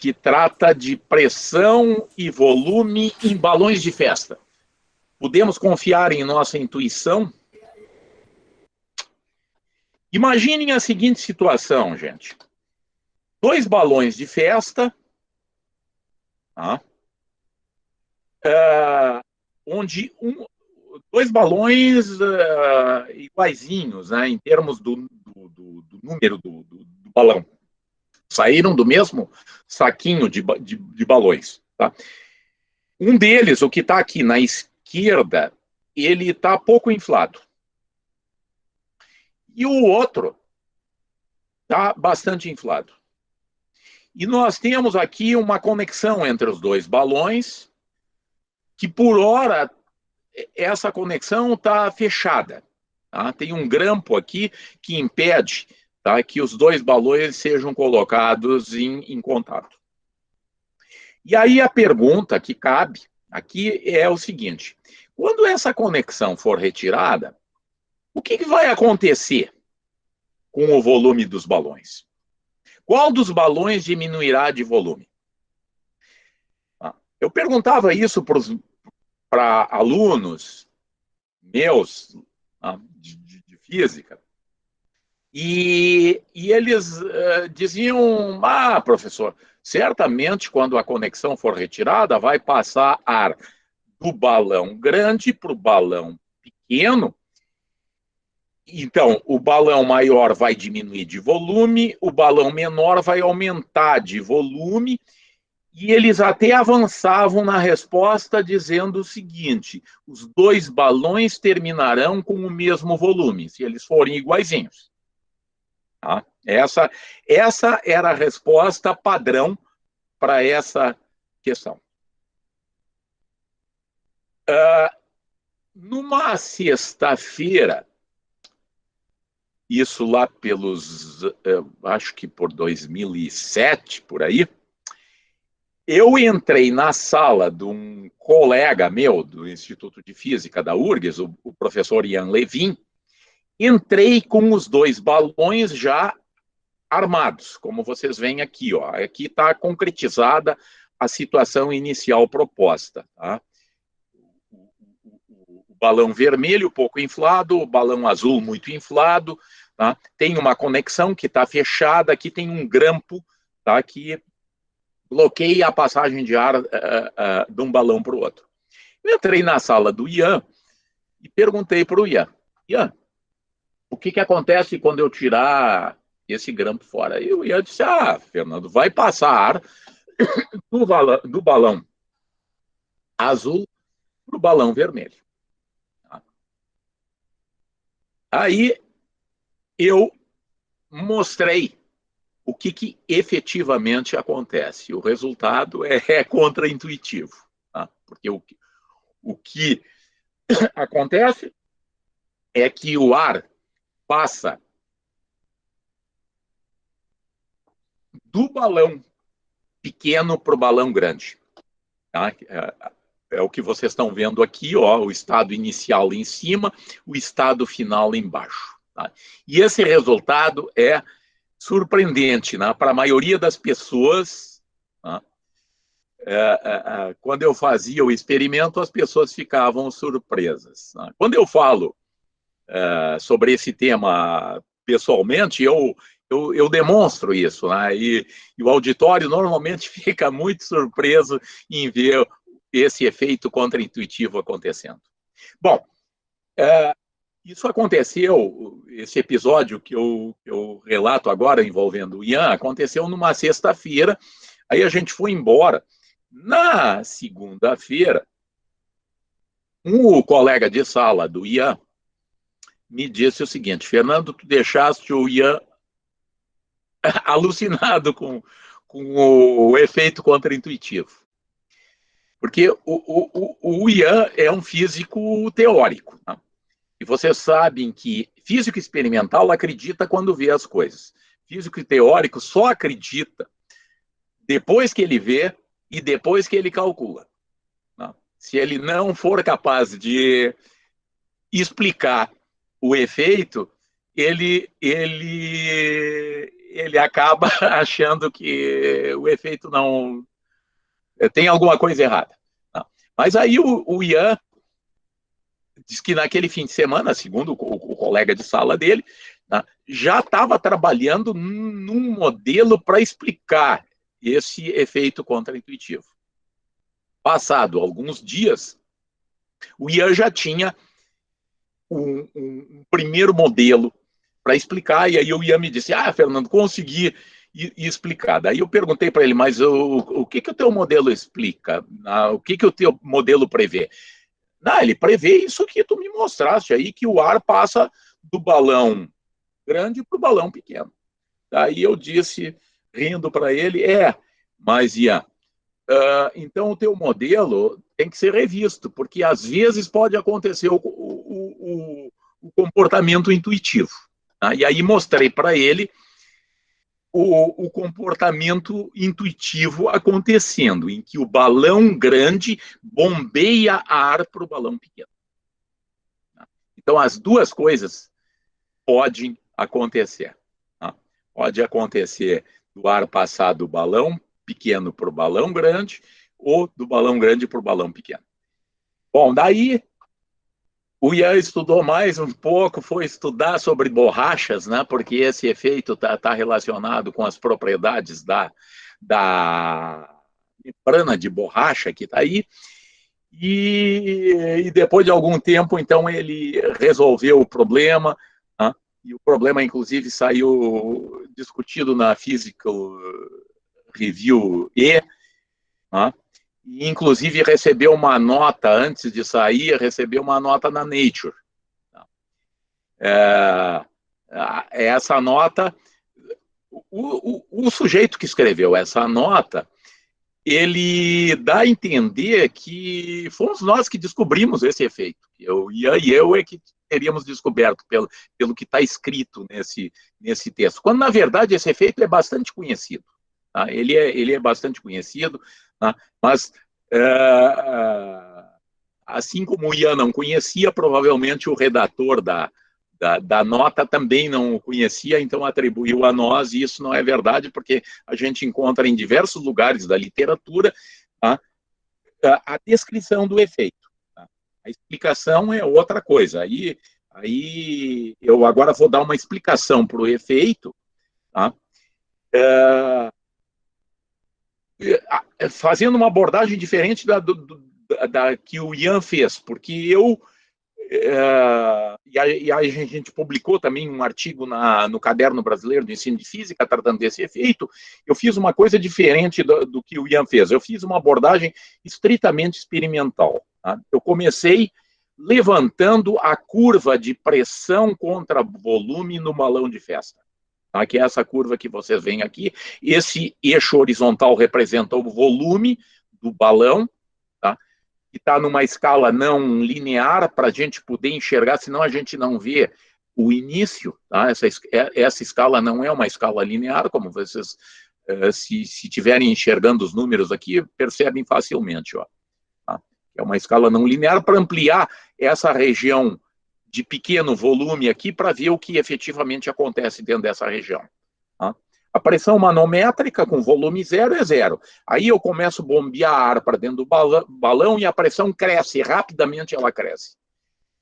que trata de pressão e volume em balões de festa. Podemos confiar em nossa intuição? Imaginem a seguinte situação, gente. 2 balões de festa, tá? Onde 2 balões iguaizinhos, né, em termos do número do balão. Saíram do mesmo saquinho de balões. Tá? Um deles, o que está aqui na esquerda, ele está pouco inflado. E o outro está bastante inflado. E nós temos aqui uma conexão entre os 2 balões, que por hora essa conexão está fechada. Tá? Tem um grampo aqui que impede, tá, que os 2 balões sejam colocados em contato. E aí a pergunta que cabe aqui é o seguinte: quando essa conexão for retirada, o que vai acontecer com o volume dos balões? Qual dos balões diminuirá de volume? Eu perguntava isso para alunos meus de física, e eles diziam: professor, certamente quando a conexão for retirada, vai passar ar do balão grande para o balão pequeno. Então, o balão maior vai diminuir de volume, o balão menor vai aumentar de volume, e eles até avançavam na resposta dizendo o seguinte: os 2 balões terminarão com o mesmo volume, se eles forem iguaizinhos. Tá? Essa era a resposta padrão para essa questão. Numa sexta-feira, isso lá pelos, acho que por 2007, por aí, eu entrei na sala de um colega meu do Instituto de Física da URGS, o professor Ian Levin. Entrei com os 2 balões já armados, como vocês veem aqui. Ó. Aqui está concretizada a situação inicial proposta. Tá? O balão vermelho pouco inflado, o balão azul muito inflado. Tá? Tem uma conexão que está fechada, aqui tem um grampo, tá, que bloqueia a passagem de ar de um balão para o outro. Eu entrei na sala do Ian e perguntei para o Ian: o que acontece quando eu tirar esse grampo fora? E o Ian disse: Fernando, vai passar ar do balão azul para o balão vermelho. Aí eu mostrei o que efetivamente acontece. O resultado é contraintuitivo. Tá? Porque o que acontece é que o ar passa do balão pequeno para o balão grande. Tá? É o que vocês estão vendo aqui, ó, o estado inicial em cima, o estado final embaixo. Tá? E esse resultado é surpreendente, né? Para a maioria das pessoas. Tá? Quando eu fazia o experimento, as pessoas ficavam surpresas. Tá? Quando eu falo sobre esse tema pessoalmente, eu demonstro isso, né? E o auditório normalmente fica muito surpreso em ver esse efeito contraintuitivo acontecendo. Bom, isso aconteceu, esse episódio que eu relato agora envolvendo o Ian, aconteceu numa sexta-feira, aí a gente foi embora. Na segunda-feira, um colega de sala do Ian me disse o seguinte: Fernando, tu deixaste o Ian alucinado com o efeito contraintuitivo. Porque o Ian é um físico teórico. Né? E vocês sabem que físico experimental acredita quando vê as coisas. Físico teórico só acredita depois que ele vê e depois que ele calcula. Né? Se ele não for capaz de explicar o efeito, ele ele acaba achando que o efeito não... tem alguma coisa errada. Não. Mas aí o Ian diz que naquele fim de semana, segundo o colega de sala dele, né, já estava trabalhando num modelo para explicar esse efeito contraintuitivo. Passado alguns dias, o Ian já tinha um primeiro modelo para explicar, e aí o Ian me disse, Fernando, consegui explicar. Daí eu perguntei para ele, mas o que o teu modelo explica? O que o teu modelo prevê? Ele prevê isso que tu me mostraste aí, que o ar passa do balão grande para o balão pequeno. Daí eu disse, rindo para ele, mas Ian, então o teu modelo tem que ser revisto, porque às vezes pode acontecer o comportamento intuitivo. Tá? E aí mostrei para ele o comportamento intuitivo acontecendo, em que o balão grande bombeia ar para o balão pequeno. Tá? Então as duas coisas podem acontecer. Tá? Pode acontecer do ar passar do balão pequeno para o balão grande, ou do balão grande para o balão pequeno. Bom, daí o Ian estudou mais um pouco, foi estudar sobre borrachas, né? Porque esse efeito está relacionado com as propriedades da membrana de borracha que está aí. E depois de algum tempo, então, ele resolveu o problema, né? E o problema, inclusive, saiu discutido na Physical Review E, né? E, inclusive, recebeu uma nota, antes de sair, recebeu uma nota na Nature. Essa nota, o sujeito que escreveu essa nota, ele dá a entender que fomos nós que descobrimos esse efeito. Eu é que teríamos descoberto pelo que está escrito nesse texto. Quando, na verdade, esse efeito é bastante conhecido. Tá? Ele é bastante conhecido, tá? Mas, assim como o Ian não conhecia, provavelmente o redator da nota também não o conhecia, então atribuiu a nós, e isso não é verdade, porque a gente encontra em diversos lugares da literatura, tá, a descrição do efeito. Tá? A explicação é outra coisa. Aí eu agora vou dar uma explicação para o efeito, tá? Fazendo uma abordagem diferente da que o Ian fez, porque e a gente publicou também um artigo no Caderno Brasileiro de Ensino de Física, tratando desse efeito. Eu fiz uma coisa diferente do que o Ian fez. Eu fiz uma abordagem estritamente experimental. Tá? Eu comecei levantando a curva de pressão contra volume no balão de festa. Tá? Que é essa curva que vocês veem aqui. Esse eixo horizontal representa o volume do balão, tá? Que está numa escala não linear para a gente poder enxergar, senão a gente não vê o início. Tá? Essa escala não é uma escala linear, como vocês, se estiverem enxergando os números aqui, percebem facilmente. Ó, tá? É uma escala não linear para ampliar essa região de pequeno volume aqui para ver o que efetivamente acontece dentro dessa região. Tá? A pressão manométrica com volume zero é zero. Aí eu começo a bombear ar para dentro do balão e a pressão cresce, rapidamente ela cresce.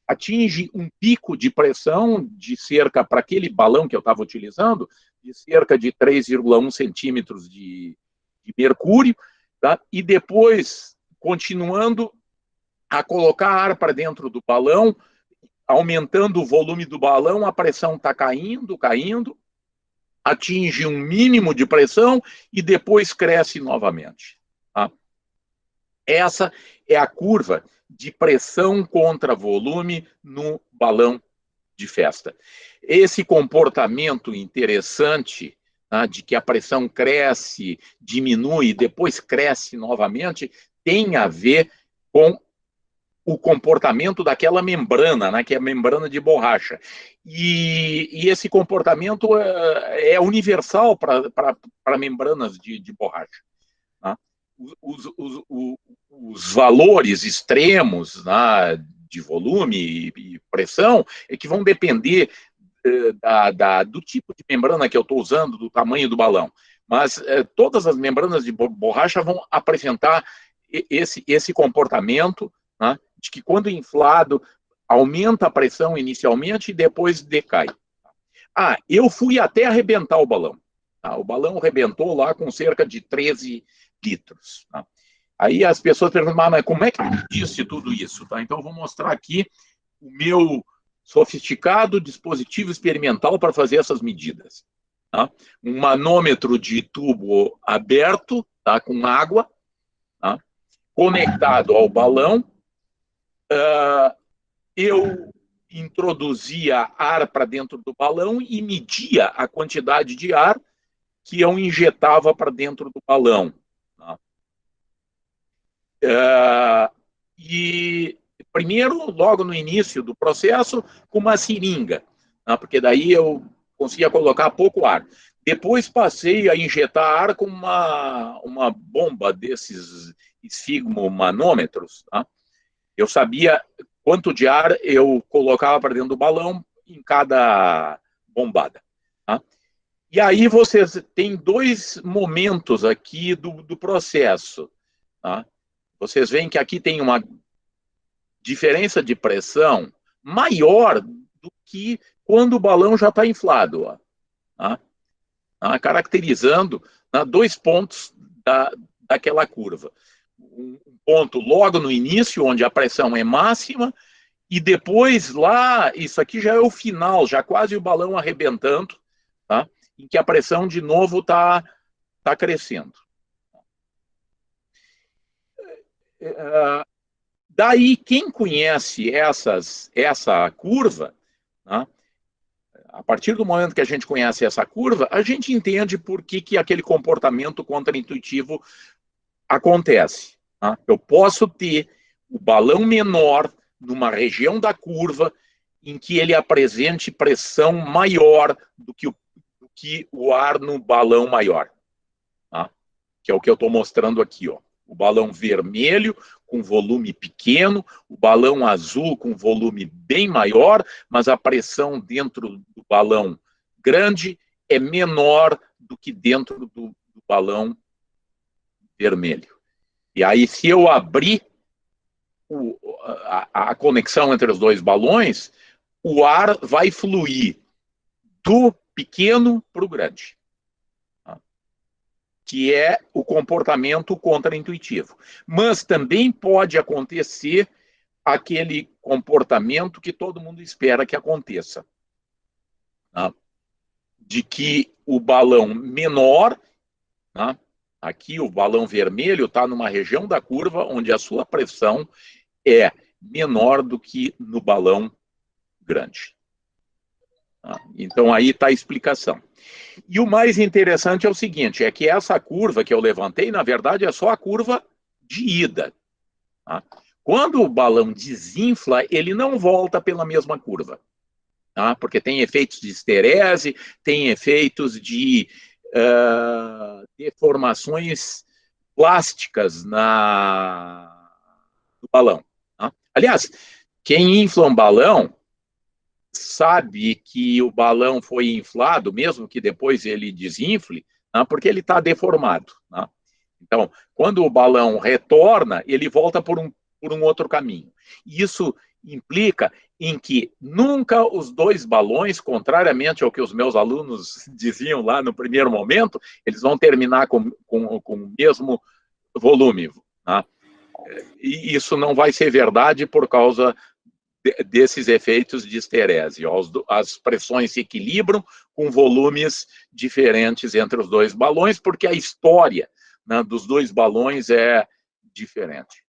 Atinge um pico de pressão de cerca, para aquele balão que eu estava utilizando, de cerca de 3,1 centímetros de mercúrio, tá? E depois, continuando a colocar ar para dentro do balão, aumentando o volume do balão, a pressão está caindo, atinge um mínimo de pressão e depois cresce novamente. Tá? Essa é a curva de pressão contra volume no balão de festa. Esse comportamento interessante, tá, de que a pressão cresce, diminui e depois cresce novamente, tem a ver com o comportamento daquela membrana, né, que é a membrana de borracha. E esse comportamento é universal para membranas de borracha. Tá? Os valores extremos, né, de volume e pressão é que vão depender do tipo de membrana que eu estou usando, do tamanho do balão, mas todas as membranas de borracha vão apresentar esse comportamento, né, de que quando inflado, aumenta a pressão inicialmente e depois decai. Eu fui até arrebentar o balão. O balão arrebentou lá com cerca de 13 litros. Tá? Aí as pessoas perguntam, mas como é que tu disse tudo isso? Tá? Então eu vou mostrar aqui o meu sofisticado dispositivo experimental para fazer essas medidas. Tá? Um manômetro de tubo aberto, tá? Com água, tá? Conectado ao balão. Eu introduzia ar para dentro do balão e media a quantidade de ar que eu injetava para dentro do balão. Tá? E primeiro, logo no início do processo, com uma seringa, tá? Porque daí eu conseguia colocar pouco ar. Depois passei a injetar ar com uma bomba desses esfigmomanômetros. Tá? Eu sabia quanto de ar eu colocava para dentro do balão em cada bombada. Tá? E aí vocês têm dois momentos aqui do processo. Tá? Vocês veem que aqui tem uma diferença de pressão maior do que quando o balão já está inflado. Ó. Tá? Tá? Caracterizando, tá, dois pontos daquela curva. Um ponto logo no início, onde a pressão é máxima, e depois lá, isso aqui já é o final, já quase o balão arrebentando, tá? Em que a pressão de novo está crescendo. Daí, quem conhece essa curva, tá? A partir do momento que a gente conhece essa curva, a gente entende por que aquele comportamento contraintuitivo acontece. Tá? Eu posso ter o balão menor numa região da curva em que ele apresente pressão maior do que o ar no balão maior. Tá? Que é o que eu estou mostrando aqui. Ó. O balão vermelho com volume pequeno, o balão azul com volume bem maior, mas a pressão dentro do balão grande é menor do que dentro do balão vermelho. E aí, se eu abrir a conexão entre os dois balões, o ar vai fluir do pequeno para o grande, tá? Que é o comportamento contraintuitivo. Mas também pode acontecer aquele comportamento que todo mundo espera que aconteça, tá? De que o balão menor, tá? Aqui o balão vermelho está numa região da curva onde a sua pressão é menor do que no balão grande. Então aí está a explicação. E o mais interessante é o seguinte, é que essa curva que eu levantei, na verdade, é só a curva de ida. Tá? Quando o balão desinfla, ele não volta pela mesma curva. Tá? Porque tem efeitos de esterese, tem efeitos de deformações plásticas no balão. Tá? Aliás, quem infla um balão sabe que o balão foi inflado, mesmo que depois ele desinfle, tá? Porque ele está deformado. Tá? Então, quando o balão retorna, ele volta por um outro caminho. Isso implica em que nunca os dois balões, contrariamente ao que os meus alunos diziam lá no primeiro momento, eles vão terminar com o mesmo volume. Tá? E isso não vai ser verdade por causa desses efeitos de esterese. As pressões se equilibram com volumes diferentes entre os dois balões, porque a história, né, dos dois balões é diferente.